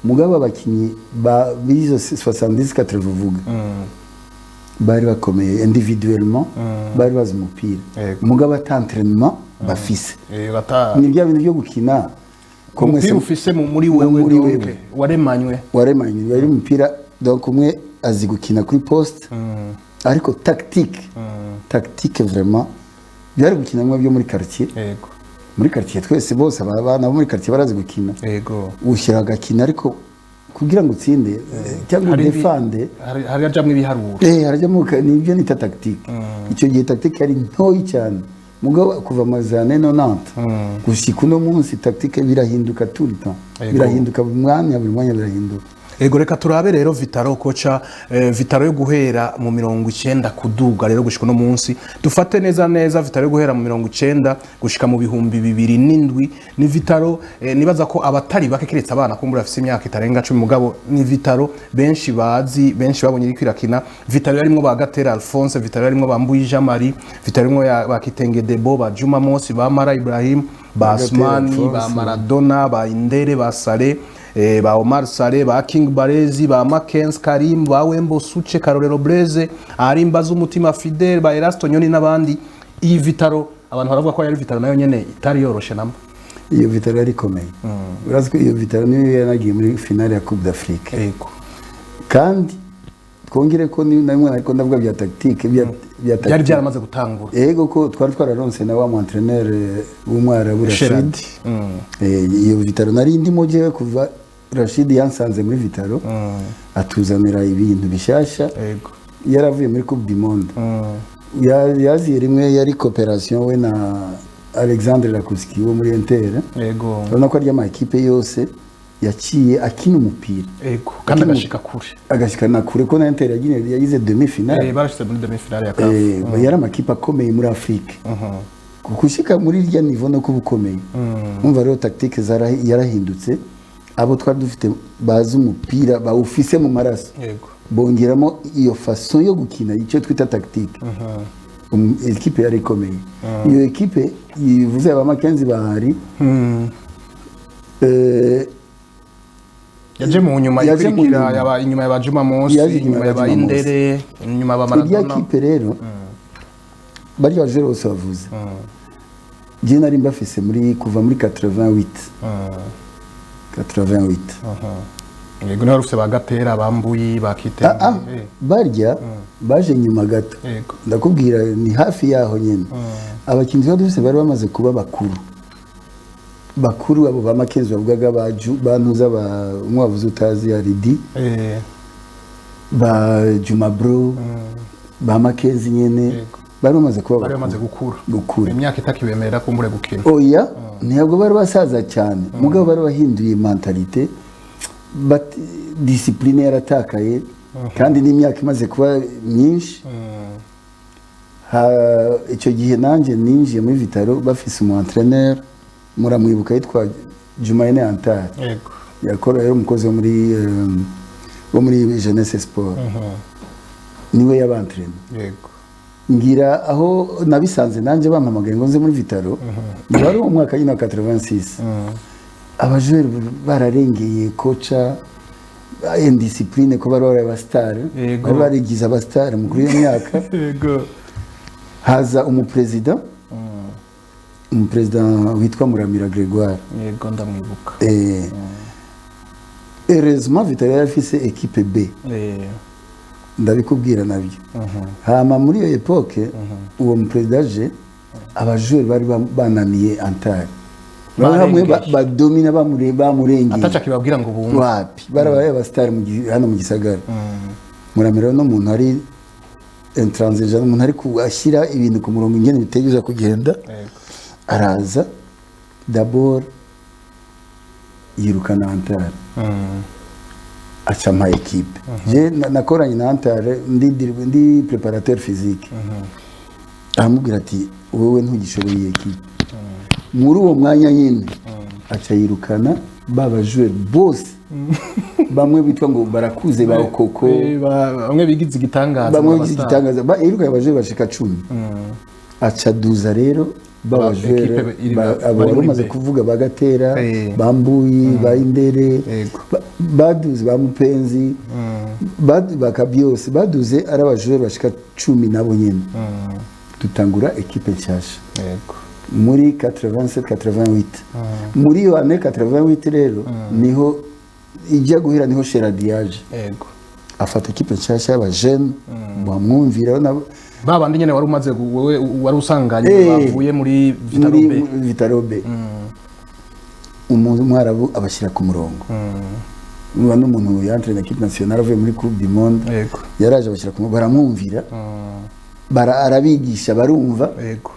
mugabo abakinyi ba bizo 70 80 vuga bari bakomeye individuellement bari bazi umupira mugabo at'entraînement bafise ni bya bintu byo gukina umupira ufise muri wewe waremanywe yari umupira donc umwe azi gukina kuri poste ariko tactique vraiment byari gukina mwe byo muri quartier yego muri quartier twese bose abana bo muri quartier barazi gukina yego ushyira gakina ariko kugira ngo utsinde cyangwa defende hari ajamwe ibiharuro harajyamo nibyo ni tactique icyo gihe tactique yari ntoyi cyane mugabo kuva amazane 90 gushika uno munsi tactique birahinduka tout le temps birahinduka buri mwanya birahinduka Ego reka turabe rero Vitaro kocha Vitaro yo guhera mu 90 kuduga rero gushika no munsi dufate neza Vitaro yo guhera mu 90 gushika mu bihumbi 2007 ni Vitaro nibaza ko abatari bake kiretse abana ko muri afise imyaka itarenga 10 mugabo ni Vitaro benshi bazi benshi babonye iri kwirakina Vitaro yarimwo ba Gatera Alphonse Vitaro yarimwo ba Mbuyi Jean Marie Vitaro yarimwo ba Kitenge Debo ba Juma Mosi ba Mara Ibrahim ba Asmani ba Maradona ba Indere ba Sale ba Omar Sare ba King Barezi ba Mackenzie Karim ba Wembo Suche Karorero Blaise Arimba z'umutima Fidel ba Erasto Nyoni n'abandi iyi Vitaro abantu baravuga ko yari Vitaro nayo nyene itari yoroshe namba iyo Vitaro yari komeye urazi ko iyo Vitaro niyo yanagiye muri finale ya Coupe d'Afrique yego kandi twongere ko ni namwe ariko ndavuga bya tactique yari byaramaze gutangura yego ko twari twararonse na wa entraîneur w'umwarabu Rashid iyo Vitaro nari ndimo jewe kuva Rashid yansanze muri Vitaro atuzanira ibintu bishasha yego yaravuye muri Coupe du Monde yaziye rimwe yari coopération we na Alexandre Lakuski wo muri Inter yego urabona ko ari ama equipe yose yaciye akina umupira yego kandi agashika na kure ko na Inter yagize demi finale barashitse muri demi finale ya CAF yari amakipe akomeye muri Afrique kukushika muri irya niveau no kubukomeye umva rero tactique yarahindutse abo twari dufite bazi umupira bawufise mu maraso yego bongeramo iyo façon yo gukina icyo twita tactique equipe yari ikomeye iyo equipe yivuze aba Mackenzie bahari yaje mu nyuma ikurikira yaba inyuma ya Juma Mosi inyuma ya Indere inyuma ya Maradona iyo equipe rero bari baje bose bavuze je nari mbafise muri kuva muri 88 yego naho rufise bagatera bambuyi bakitenge barya baje nyuma gato ndakubwira ni hafi yaho nyene abakinzi badufise bari bamaze kuba bakuru abo ba Mackenzie bavugaga bantuza ba umwavuze utazi ya Ridi ba Juma Bro ba Mackenzie nyene bari bamaze gukura imyaka itakibemera kumbure gukina oya ntabwo bari basaza cyane mugabo bari bahinduye mentalite discipline yaratakaye kandi n'imyaka imaze kuba myinshi icyo gihe nanjye ninjiye muri Vitaro bafise umu entraîneur muramwibuka yitwa Jumaine Antar yego yakora rero umukozi wo muri Jeunesse Sport niwe yabantraîne yego ngira aho nabisanze nanje bampamagaye ngo nze muri Vitaro bari mu mwaka wa 86 abajeur bararengeye kocha indiscipline ko bari abastar bari barigize abastar mu kuri myaka yego haza umupresident witwa Muramira Grégoire yego ndamwibuka heureusement Vitaro yafise équipe B ndabikubwira nabyo hama muri iyo epoque uwo mupresident je abajeur bari bananiye Antar bamwe badomina bamurengeye atacha kibabwira ngo bumwe wapi barabaye abastar hano mu gisagara Muramira no muntu ari intransigeant umuntu ari kuashira ibintu ku murongo ingene bitegereje kugenda araza d'abord yirukana Antar acha ma equipe je nakoranye na Antar ndi préparateur physique aramubwira ati wowe ntugishoboye equipe muri uwo mwanya nyine acha yirukana baba joueur bose bamwe bitwa ngo barakuze ba Koko bamwe bigize igitangaza iruka yabaje bashika 10 acha duza rero baba joueur abo bamaze kuvuga bagatera bambuyi ba Indere baduze ba Mupenzi bakabyose baduze ari abajoueur bashika 10 nabo nyine tutangura equipe nshasha yego muri 87-88 muri yo ane 88 rero niho ijya guhira niho Sheradiage yego afata equipe nshasha y'abajene bamwumvira babandi nyene wari umaze wowe wari usanganye bavuye muri Vitaro B umwarabu abashira ku murongo n'umuntu n'umuntu yantre equipe nationale avuye muri Coupe du Monde yego yaraje abashira ku murongo baramwumvira arabigisha barumva yego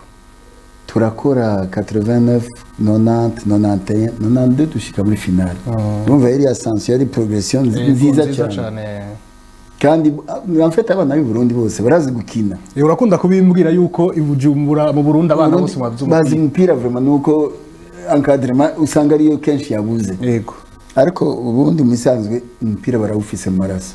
turakora 89 90 91 92 dushika muri finale urumva yari ascension yari progression nziza cyane kandi en fait abana b'i Burundi bose barazi gukina urakunda kubimbwira yuko ibujumbura mu Burundi abana bose bazi umupira vraiment nuko encadrement usanga ariyo kenshi yabuze yego ariko ubundi musanzwe umupira barawufise mu maraso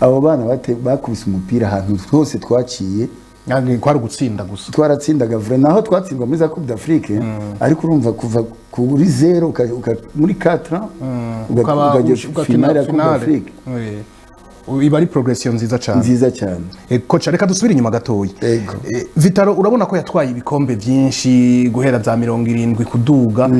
abo bana bakubise umupira ahantu hose twaciye yani kwari gutsinda gusa twaratsindaga vre naho twatsindwa muri za Coupe d'Afrique ariko urumva kuva kuri 0 muri 4 ukajya finale ya Coupe d'Afrique iba ari progression nziza cyane kocha reka dusubire inyuma gatoyi Vitaro urabona ko yatwaye ibikombe byinshi guhera za 70 kuduga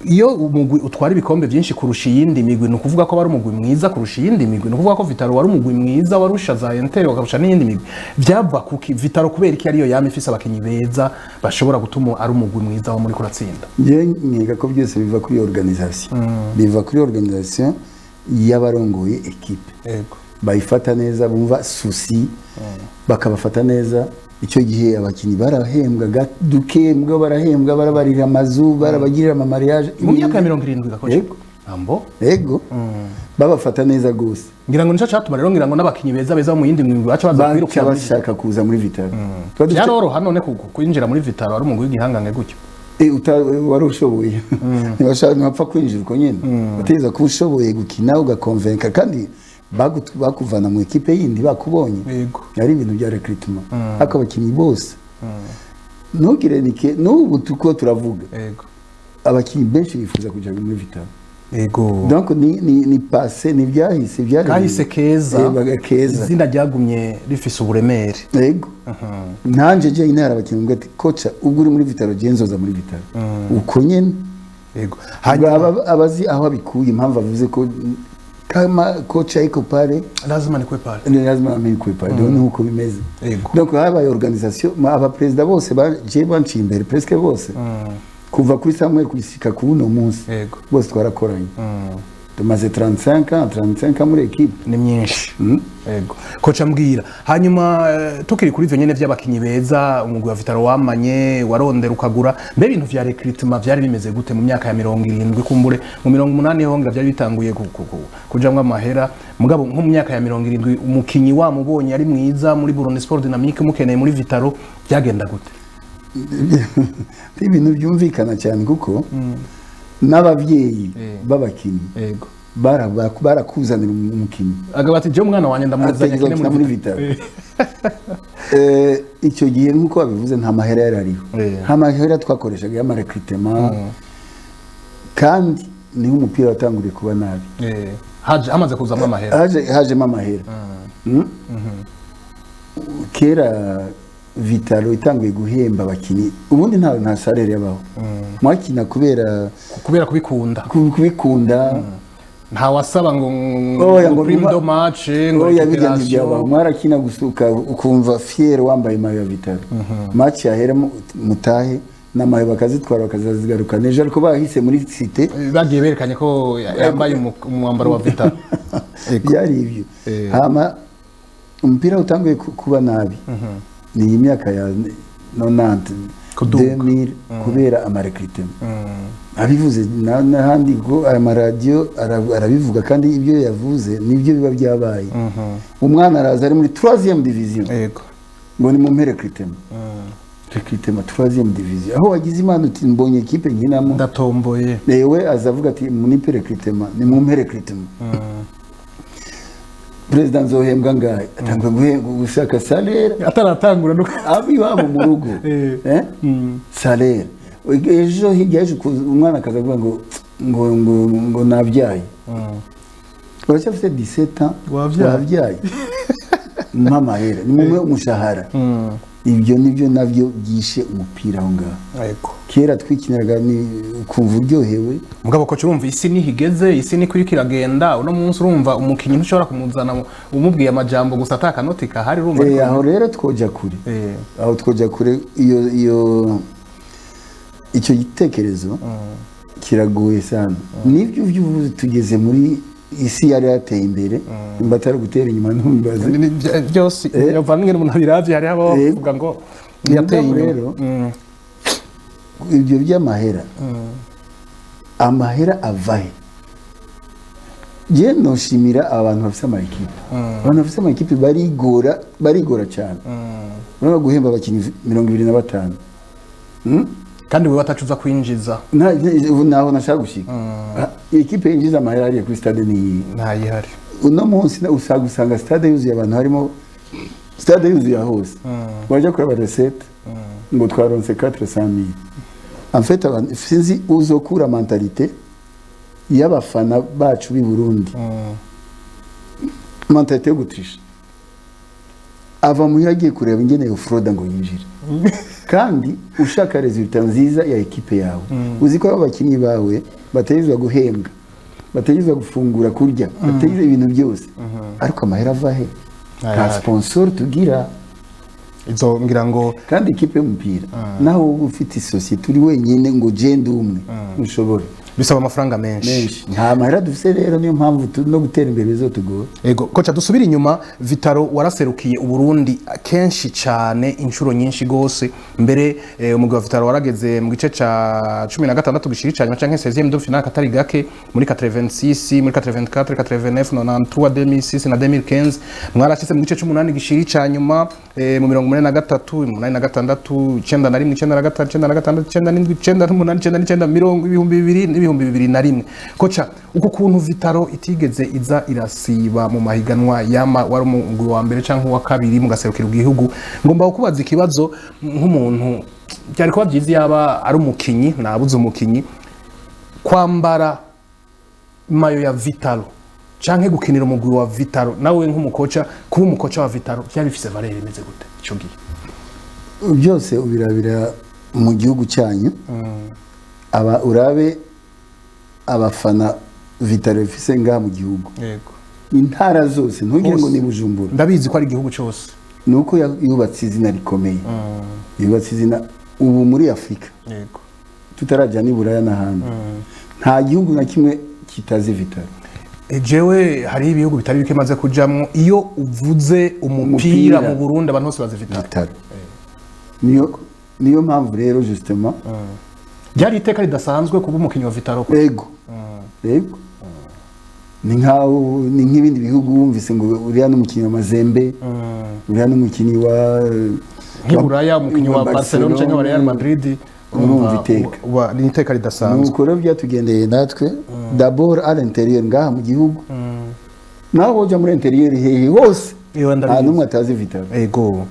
iyo umugwi utwara ibikombe byinshi kurusha iyindi migwi no kuvuga ko bari umugwi mwiza kurusha iyindi migwi no kuvuga ko Vitaro wari umugwi mwiza warusha za Inter wakarusha n'iyindi migwi byava kuki Vitaro kubera iki ariyo yama ifise abakinyi beza bashobora gutuma ari umugwi mwiza wo muri kuratsinda je nkiga ko byose biva kuri organisation biva kuri organisation y'abarongoye equipe bayifata neza bumva susi bakabafata neza icyo gihe abakinyi barahembwa dukembwa barahembwa barabarira amazu barabagirira ama mariage mu myaka ya 70 gakoje yego babafata neza gose ngira ngo nico cyatuma rero ngira ngo n'abakinyi beza mu yindi mwimwe baca baza kwiruka bashaka kuza muri Vitaro yaroro hano ne kwinjira muri Vitaro ari umugwi w'igihangange gutyo wari ushoboye ntibapfa kwinjira uko nyine uteza kuba ushoboye gukina ugakonvenka kandi bakuvana mu ekipe yindi bakubonye ari ibintu bya recruitment ariko abakinnyi bose ntugire nike n'ubu tuko turavuga abakinnyi benshi bifuza kujya muri Vitaro donc ni passé ni byahise kahise keza izina ryagumye rifise uburemere nanje je intara abakinnyi ngo ati kocha ubwo uri muri Vitaro genzoza muri Vitaro uko nyene hanyuma abazi aho abikuye impamvu avuze ko kama kocha iko pale lazima nikwe pale donc uko bimeze donc habaye organisation aba president bose je banciye imbere presque bose kuva kuri Samuel kubisika ku uno munsi bose twarakoranye tumaze 35 muri equipe ni myinshi kocha mbwira hanyuma tukiri kuri ivyo nyene by'abakinyi beza umugwi wa Vitaro wamanye warondera ukagura mbe ibintu vya recruitment byari bimeze gute mu myaka ya 70 kumbure mu 80 ho ngira byari bitanguye kujamwa amahera mugabo nko mu myaka ya 70 umukinyi wamubonye ari mwiza muri Burundi Sport Dynamique mukeneye muri Vitaro byagenda gute ibintu byumvikana cyane kuko n'abavyeyi b'abakinyi barakuzanira umukinyi agabati je umwana wanye ndamuzanye kine muri Vitaro icyo gihe nkuko babivuze nta mahera yarariho nta mahera twakoreshaga ya recruitment kandi ni umupira watanguriye kuba nabi hamaze kuzamwa amahera hajemo amahera kera Vitaro itanguye guhemba abakinyi ubundi nta salary yabaho mwakina kubera kubikunda nta wasaba ngo prime de match ngo recuperation mwarakina gusuka ukumva fier wambaye mayo ya Vitaro match yahera mutahe n'amayo bakazitwara bakazazigaruka neje ariko bahise muri cité bagiye berekanye ko yambaye umwambaro wa Vitaro byari ibyo hama umupira utanguye kuba nabi ni imyaka ya 90 2000 kubera amarecruitment abivuze n'ahandi go amaradio arabivuga kandi ibyo yavuze nibyo biba byabaye umwana araza ari muri 3e division ngo ni mu recruitment 3e division aho wagize imana uti mbonye equipe nkinamo ndatomboye yewe azavuga ati muri recruitment ni mu recruitment President zohembwa ngaye atangwe gushaka salaire ataratangura no abibabo mu rugo salaire ejo higeje umwana akazavuga ngo nabyaye uracyafite 17 ans wabyaye mama hera ni mumwe umushahara ibyo nibyo navyo byishe umupira aho ngaho kera twikiniraga ni kumva uryohewe mugabo ko urumva isi nihigeze isi ni kuri kiragenda uno munsi urumva umukinyi ntushobora kumuzana umubwiye amajambo gusa atakanoti kahari urumva aho rero twoja kure aho twoja kure iyo icyo gitekerezo kiragoye sana nibyo byuvuze tugeze muri isi yari yateye imbere mbatari gutera inyuma ntumbaze byose yavanye umuntu biravye hari abo bavuga ngo yateye rero ibyo by'amahera amahera avahe je noshimira abantu bafite amakipe abantu bafite amakipe barigora cyane urabona guhemba abakinnyi 25 kandi we batacuza kwinjiza naho nashaka gushika ikipe yinjiza amahera ari kuri stade ni ntayihari uno munsi usanga stade yuzuye abantu harimo stade yuzuye hose wajya kureba recette ngo twaronse 400,000 en fait sinzi uzokura mentalite y'abafana bacu b'i Burundi mentalite yo gutrisha ava mu yagiye kureba ingene yo fraude ngo yinjire kandi ushaka resultat nziza ya equipe yawe uzi ko abakinnyi bawe bategezwa guhembwa bategezwa gufungura kurya bategezwa ibintu byose ariko amahera avahe ka sponsor tugira izo ngira ngo kandi ikipe y'umupira naho ufite societe uri wenyine ngo gende umwe ushobora bisaba amafaranga menshi nta mahera dufite rero niyo mpamvu no gutera imbere bizotugora ego kocha dusubira inyuma Vitaro waraserukiye uburundi kenshi cyane inshuro nyinshi gose mbere umugabo Vitaro warageze mu gice ca 16 gishiricanywa canke 16e de finale katari gake muri 86 muri 84 89 93 2006 na 2015 mwarashitse mu gice c'8 gishiricanyuma mu 83 86 2001 kocha uko kuntu Vitaro itigeze iza irasiba mu mahiganwa yama wari umugwi wa mbere canke wa kabiri mu gaserukiro gihugu ngomba kukubaza ikibazo nk'umuntu cyari kuba byiza yaba ari umukinyi nabuze umukinyi kwambara mayo ya Vitaro canke gukinira umugwi wa Vitaro nawe nk'umukocha kuba umukocha wa Vitaro byari bifise valeur imeze gute ico gihe byose ubirabira mu gihugu cyanyu aba urabe abafana Vitaro ifise ngaha mu gihugu yego intara zose ntugire ngo ni Bujumbura ndabizi ko ari igihugu cyose nuko yubatse izina rikomeye yubatse izina ubu muri Afrika yego tutarajya ni Buraya n'ahandi nta gihugu na kimwe kitazi Vitaro jewe hari ibihugu bitari bike maze kujamwo iyo uvuze umupira mu Burundi abantu bose bazi Vitaro niyo mpamvu rero justement byari iteka ridasanzwe kuba umukinyi wa Vitaro yego ni nk'ibindi bihugu wumvise ngo uriya n'umukinyi wa Mazembe uriya n'umukinyi wa Buraya umukinyi wa Barcelona cyangwa wa Real Madrid urumva ni iteka ridasanzwe nuko rero byatugendeye natwe d'abord à l'intérieur ngaha mu gihugu naho boja muri intérieur hehe hose nta numwe atazi Vitaro yego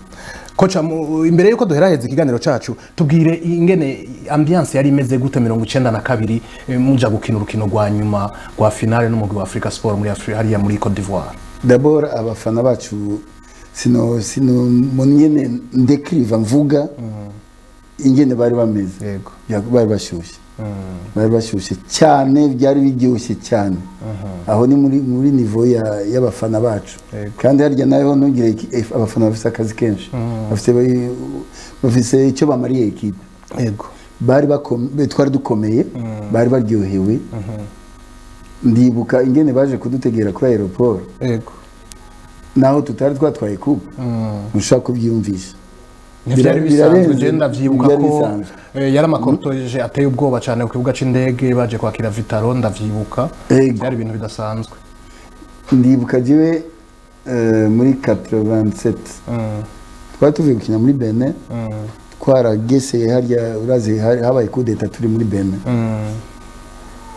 kocha imbere yuko duheraheze ikiganiro cacu tubwire ingene ambiance yari imeze gute 92 muja gukina urukino rwa nyuma rwa finale n'umugwi wa Africa Sport muri Afrika hariya muri Côte d'Ivoire d'abord abafana bacu sino munyene ndekriva mvuga ingene bari bameze yego bari bashyushye cyane byari biryoshye cyane aho ni muri niveau y'abafana bacu kandi harya nayo ntugire abafana bafite akazi kenshi bafite icyo bamariye equipe yego twari dukomeye bari baryohewe ndibuka ingene baje kudutegera kuri aeroport yego naho tutari twatwaye coupe mushaka kubyumvisha byari bisanzwe genda vyibuka ko yari amakortoje ateye ubwoba cyane ku kibuga c'indege baje kwakira Vitaro ndavyibuka byari ibintu bidasanzwe ndibuka jiwe muri 87 twari tuvuye gukina muri Benin twaragese harya urazi habaye coup d'état turi muri Benin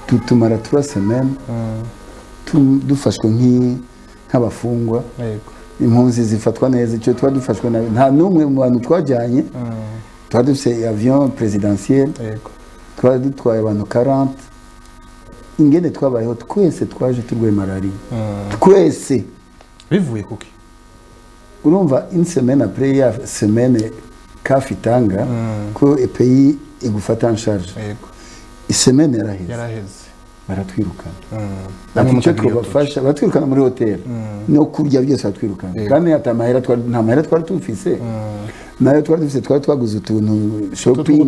tutumara 3 semaines dufashwe nk'abafungwa impunzi zifatwa neza icyo twari dufashwe nawe nta numwe mu bantu twajyanye twari dufite avion presidentiel twari dutwaye abantu 40 ingene twabayeho twese twaje turwaye malaria twese bivuye kuki urumva une semaine après ya semaine kafitanga ko pays igufata en charge semaine yaraheze baratwirukana icyo twabafasha batwirukana muri hotel no kurya byose batwirukana kandi nta mahera twari tufise nayo twari dufise twari twaguze utuntu shopping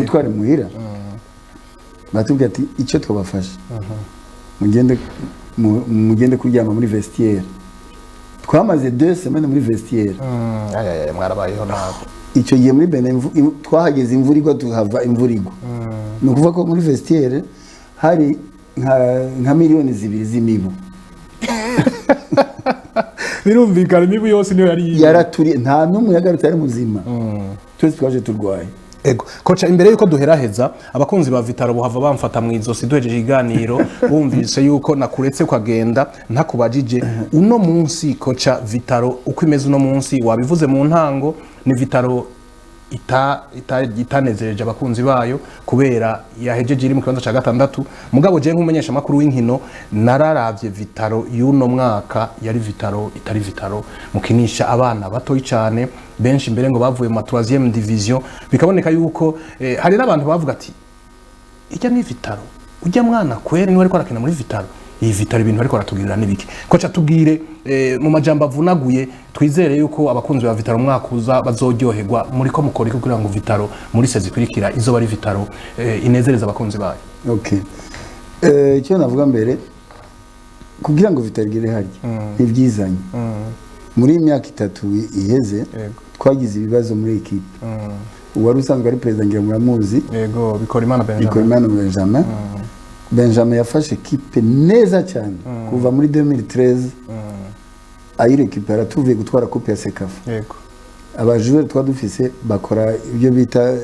utwari muhira batubwira ati icyo twabafasha mugende kuryama muri vestiaire twamaze 2 semaines muri vestiaire mwarabayeho nabo icyo gihe muri Benin twahageze imvura igwa tuhava imvura igwa ni ukuvuga ko muri vestiaire hari nka miliyoni 2 z'imibu birumvikana imibu yose niyo yaraturiye nta n'umwe yagarutse ari muzima twese twaje turwaye. Ego kocha, imbere yuko duheraheza abakunzi ba Vitaro buhava bamfata mu izosi duhejeje iganiro bumvise yuko nakuretse kwagenda ntakubajije uno munsi kocha Vitaro uko imeze uno munsi wabivuze mu ntango ni Vitaro itanezereje abakunzi bayo kubera yahejeje iri mu kibanza ca gatandatu mugabo je nk'umumenyesha makuru w'inkino nararavye Vitaro y'uno mwaka yari Vitaro itari Vitaro mukinisha abana batoyi cyane benshi mbere ngo bavuye mu 3e division bikaboneka yuko hari n'abantu bavuga ati ijya ni Vitaro ujya mwana kwere ni wari kwarakina muri Vitaro iyi Vitaro ibintu ariko aratugirira nibiki kocha tubwire mu majambo avunaguye twizere yuko abakunzi ba Vitaro mwakuza bazoryoherwa muri ko mukora kugira ngo Vitaro muri sezi kurikira izo bari Vitaro inezereza abakunzi bayo. Okay, icyo navuga mbere kugira ngo Vitaro igere harya ntibyizanye muri imyaka 3 iheze twagize ibibazo muri equipe uwari usanzwe ari president ngira muramuzi yego Bikorimana Benjamin Benjamin yafashe equipe neza cyane kuva muri 2013 ayirekipera tuvuye gutwara coupe ya Sekafa yego abajure twadufise bakora ibyo bita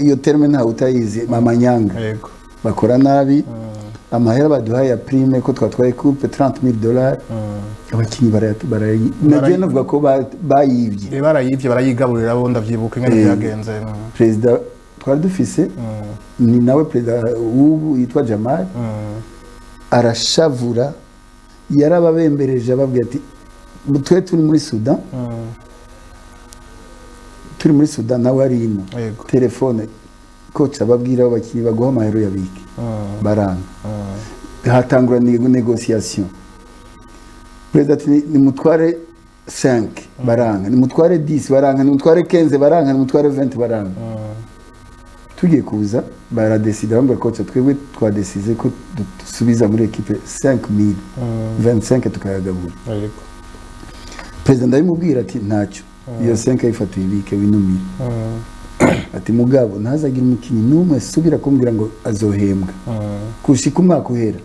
iyo terme nta utayizi mamanyanga yego bakora nabi amahera baduhaye ya prime ko twatwaye coupe $30,000 abakinyi nagiye navuga ko bayivye barayigaburira bo ndavyibuka ngene byagenze president twari dufise ni nawe president ubu yitwa Jamal arashavura yarababembereje ababwira ati twe turi muri Sudan nawe ari ino telefone coach ababwira abakinyi baguha amahero yabiki baranga hatangura negotiation president ni mutware 5 baranga ni mutware 10 baranga ni mutware 15 baranga ni mutware 20 baranga tugiye kuza baradesida bambara coach twebwe twadesize ko dusubiza muri equipe 5,000 25 tukayagabura president ndabimubwira ati ntacyo iyo 5 ayifatuye ibike winumira ati mugabo ntazagira umukinyi numwe subira kumbwira ngo azohembwa kushika umwaka uhera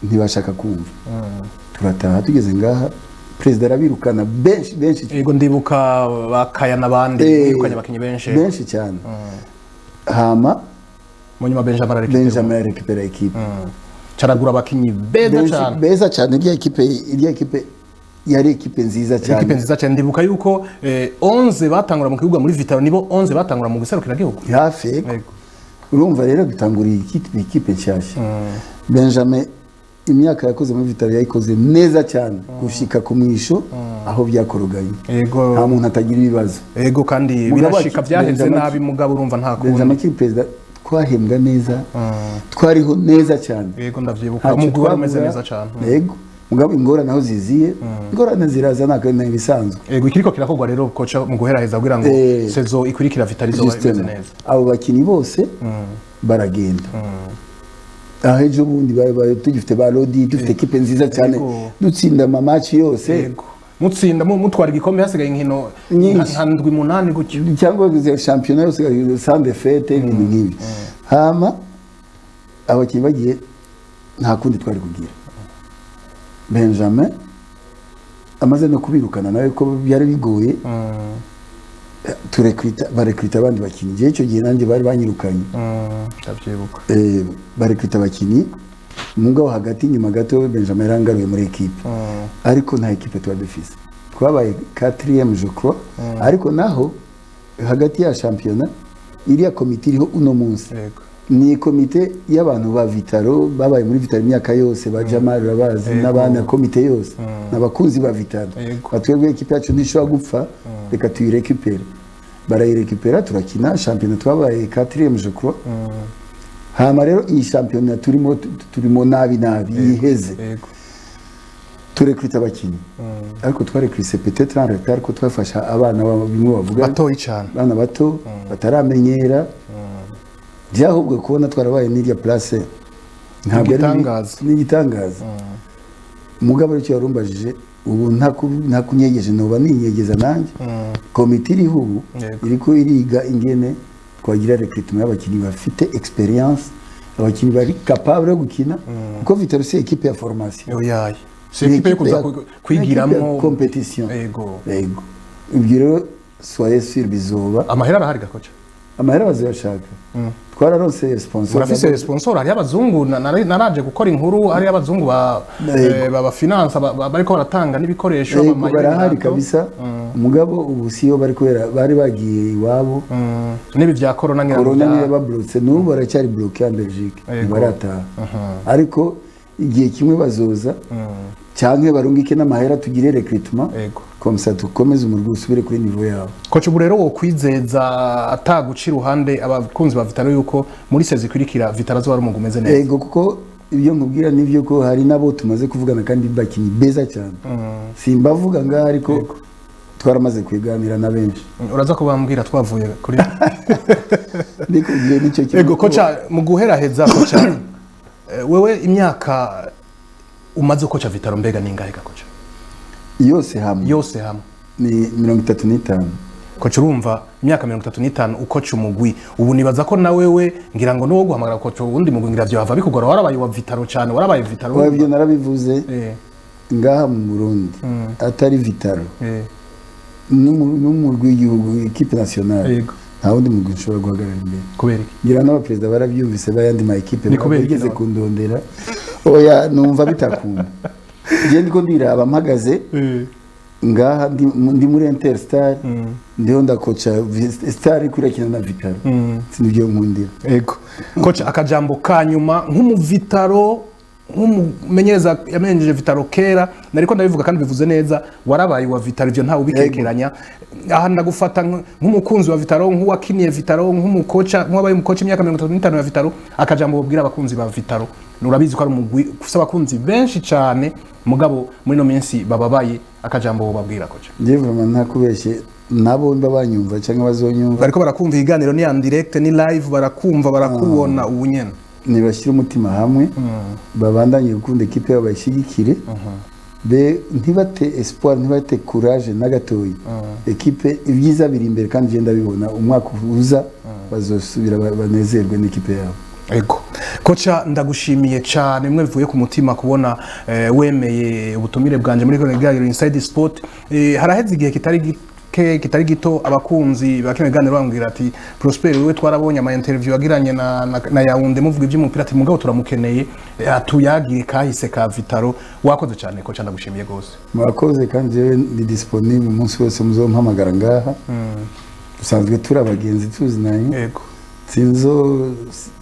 ntibashaka kumva turataha tugeze ngaha president arabirukana benshi yego ndibuka bakaya nabandi birukanye abakinyi benshi cyane hama munyuma Benjamin arekipera equipe caragura abakinyi beza cyane irya equipe yari equipe nziza cyane ndibuka yuko 11 batangura mu kibuga muri Vitaro nibo 11 batangura mu guserukira gihugu hafi urumva rero dutanguriye equipe nshyashya Benjamin imyaka yakoze muri Vitaro yayikoze neza cyane gushika ku mwisho aho byakoroganye nta muntu atagira ibibazo kandi birashika byahenze nabi mugabo urumva nta kundi Benjamin ki president twahembwa neza twariho neza cyane ndavyibuka umugore umeze neza cyane mugabo ingorane naho ziziye ingorane ziraza nakane bisanzwe ikiriko kirakorwa rero coach mu guheraheza kugira ngo sezo ikurikira Vitaro imeze neza abo bakinyi bose baragenda ahejo bundi tugifite ba Lodi dufite equipe nziza cyane dutsinda amamatch yose mutsinda mutwara igikombe hasigaye inkino handwi 8 gutyo cyangwa championnat yose sans défaite ibintu nkibi hama abakinyi bagiye nta kundi twari kugira Benjamin amaze no kubirukana nawe ko byari bigoye barekrita abandi bakinyi je icyo gihe nanjye bari banyirukanye ndavyibuka barekrita abakinyi mugabo hagati nyuma gato Benjamin yarangaruye muri equipe ariko nta equipe twadufise twabaye 4e je crois ariko naho hagati ya championnat iriya komite iriho uno munsi ni komite y'abantu ba Vitaro babaye muri Vitaro imyaka yose ba Jamal rabazi n'abana komite yose n'abakunzi ba Vitaro batwebwe equipe yacu ntishobora gupfa reka tuyirekipere barayirekipera turakina championnat twabaye 4e je crois hama rero iyi championnat turimo nabi iheze turekrita abakinyi ariko twarekrise peut-être en retard ko twafasha abana bimwe bavuga batoyi cyane abana bato bataramenyera byahubwo kubona twarabaye n'irya place ntabwo ari n'igitangaza mugabo cyo yarumbajije ubu nta kunyegeje noba ninyegeza nanjye komite iriho ubu iriko iriga ingene twagira recruitment y'abakinnyi bafite experience abakinnyi bari capable yo gukina kuko Vitaro c'est équipe ya formation oyaye c'est équipe yo kuza kwigiramo competition yego ibyo rero soyez sûr bizoba amahera arahari gakoca amahera bazashaka twararonse sponsor urafise sponsor hari abazungu naraje gukora inkuru hari abazungu ba finance bariko baratanga n'ibikoresho barahari kabisa umugabo ubu siyo bari kubera bari bagiye iwabo nibi vya corona niyo bablotse n'ubu baracyari bloqué en Belgique barataha ariko igihe kimwe bazoza cyangwa barungike n'amahera tugire recruitment comme ça tukomeze umurwi usubire kuri niveau yabo koce ubu rero wo kwizeza ataguca iruhande abakunzi ba Vitaro yuko muri sezi kwirikira Vitaro zo bari umugumeze neza yego kuko ibyo nkubwira nivyo ko hari nabo tumaze kuvugana kandi bakinyi beza cyane simbavuga ngaho ariko twaramaze kwiganira na benshi uraza kubambwira twavuye kuri ndikugiye nicyo kintu yego koca mu guheraheza koca wewe imyaka umaze koca Vitaro mbega ningahe gakoca yose hamwe ni 35 koca urumva imyaka 35 ukoca umugwi ubu nibaza ko na wewe ngira ngo no guhamagara koca ubundi mugwi ngira byo hava bikugora warabaye wa Vitaro cyane warabaye Vitaro wabyo narabivuze ngaha mu Burundi atari Vitaro n'umurwi w'igihugu equipe nationale nta wundi mugwi nshobora guhagarara imbere kubera ngira n'abaperezida barabyumvise bayandi ma equipe bageze kundondera oya numva bitakunda je ndiko ndiraba mpagaze ngaha ndi muri Interstar ndiho ndakoca Star kurakina na Vitaro sinibyo nkundira yego koca akajambo kanyuma nk'umu Vitaro nk'umumenyereza yamenyeje Vitaro kera nariko ndabivuga kandi bivuze neza warabaye wa Vitaro ivyo ntawe ubikekeranya aha ndagufata nk'umukunzi wa Vitaro nk'uwakiniye Vitaro nk'umukoca nk'abaye umukoca imyaka 35 ya Vitaro akajambo bubwira abakunzi ba Vitaro nurabizi ko ari umugwi ufite abakunzi benshi cyane mugabo muri no minsi bababaye akajambo babwira koca je vraiment ntakubeshye nabo mbabanyumva cyangwa bazonyumva bariko barakumva iganiro ni en direct ni live barakumva barakubona ubunyene nibashyira umutima hamwe babandanye gukunda equipe yabo bayishigikire be ntibate espoir ntibate courage nagatoyi equipe ibyiza biri imbere kandi je ndabibona umwaka uza bazosubira banezerwe n'equipe yabo ego koca ndagushimiye cyane mwe bivuye ku mutima kubona wemeye ubutumire bwanje muri Kiganiro Inside Sport haraheze igihe kitari gito abakunzi bakene ganiro bambwira ati Prosper wewe twarabonye ama interview agiranye na Yaounde muvuga iby'umupira ati mugabo turamukeneye atuyagire kahise ka Vitaro wakoze cyane koca ndagushimiye gose mwakoze kandi je ndi disponible umunsi wose muzompamagara ngaha dusanzwe turabagenzi tuzinanye yego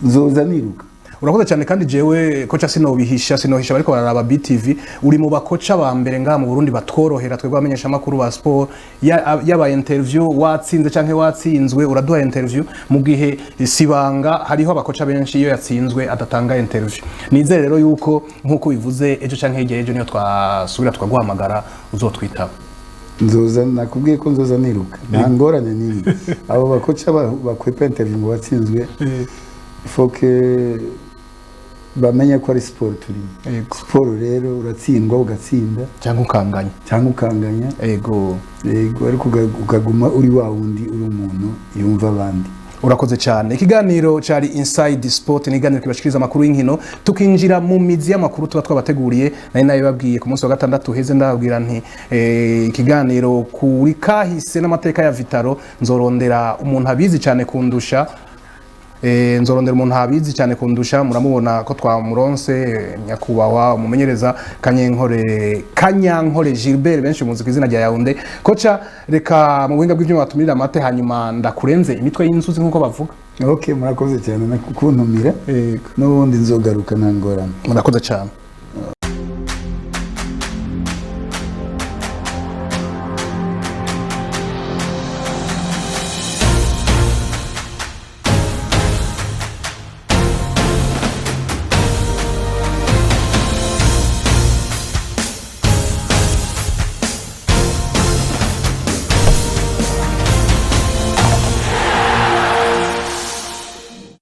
nzoza niruka urakoze cyane kandi jewe koca sinohisha bariko bararaba BTV uri mu bakoca ba mbere ngaha mu Burundi batworohera twebwe bamenyesha makuru ba sport yaba interview watsinze canke watsinzwe uraduha interview mu gihe sibanga hariho abakoca benshi iyo yatsinzwe adatanga interview nizere rero yuko nkuko bivuze ejo canke ejo niyo twasubira twaguhamagara uzotwitaba nzoza nakubwiye ko nzoza niruka nta ngorane nini abo bakoca bakwepa interview ngo batsinzwe foke bamenye ko ari sport turi sport rero uratsindwa ugatsinda cyangwa ukanganya yego ariko ukaguma uri wa wundi uri umuntu yumva abandi urakoze cyane ikiganiro cyari Inside Sport ni iganiro kibashikiriza amakuru y'inkino tukinjira mu mizi y'amakuru tuba twabateguriye nari nayo babwiye ku munsi wa gatandatu heze ndababwira nti ikiganiro kuri kahise n'amateka ya Vitaro nzorondera umuntu abizi cyane kundusha muramubona ko twamuronse nyakubahwa umumenyereza Kanyankore Gilbert benshi muzi kwizina rya Yaounde koca reka mu buhinga bw'ibyuma batumira amate hanyuma ndakurenze imitwe y'inzuzi nkuko bavuga okay murakoze cyane nakuntumira n'ubundi nzogaruka ntangorane murakoze cyane